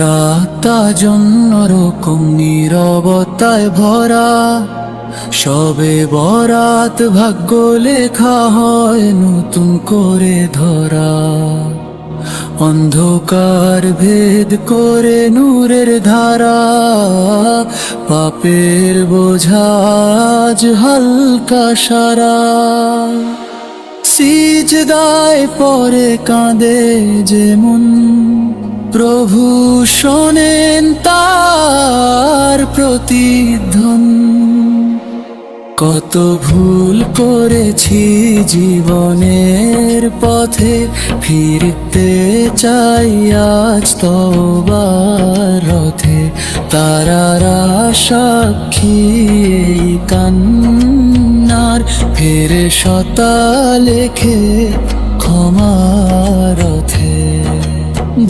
রাতটা জন্য রকম নীরবতায় ভরা, সবে বরাত ভাগ্য লেখা হয় নতুন করে ধরা। অন্ধকার ভেদ করে নূরের ধারা, পাপের বোঝা আজ হালকা সারা। সিজদায় পরে কাঁদে যেমন, প্রভু শোনেন তার প্রতিধ্বন। কত ভুল করেছি জীবনের পথে, ফিরতে চাই আজ তওবার রথে। তারারা সাক্ষী এই কান্নার, ফেরে শতা লেখে ক্ষমার রথে।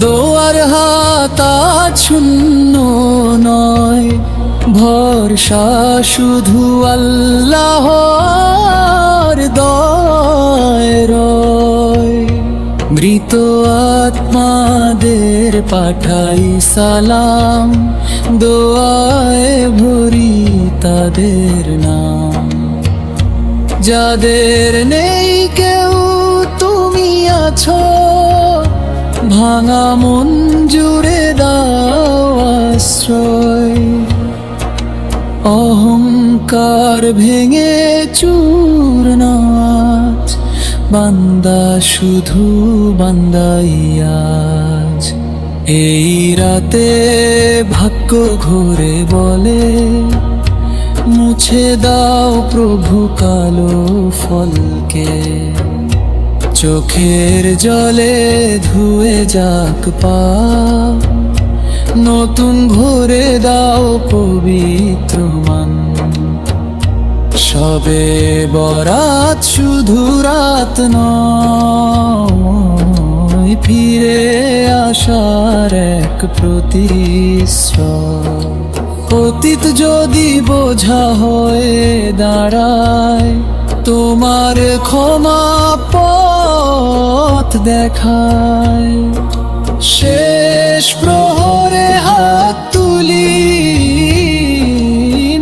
দোয়ার হাত আজ শূন্য নয়, ভরসা শুধু আল্লাহর দয়ায় রয়। মৃত আত্মাদের পাঠাই সালাম, দোয়ায় ভরি তাদের নাম। যাদের নেই কেউ তুমি আছো, ভাঙা মন জুড়ে দাও আশ্রয়। অহংকার ভেঙে চূর্ণ আজ, বান্দা শুধু বান্দাই আজ। এই রাতে ভাগ্য ঘুরে বলে, মুছে দাও প্রভু কালো ফলকে। চোখের জলে ধুয়ে যাক পাপ, নতুন ভরে দাও পবিত্র মান। সবে বরাত শুধু রাত নয়, ফিরে আসার এক প্রতিশ্রয়। অতীত যদি বোঝা হয়ে দাঁড়ায়, তোমার ক্ষমা পথ দেখায়। শেষ প্রহরে হাত তুলি,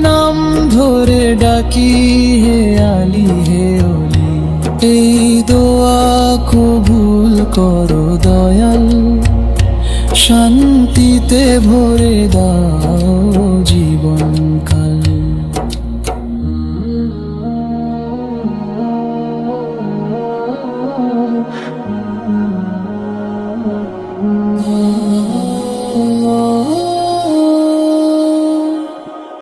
নাম ধরে ডাকি হে আলী হে অলি। এই দোয়া কবুল করো দয়াল, শান্তিতে ভরে দাও জীবন।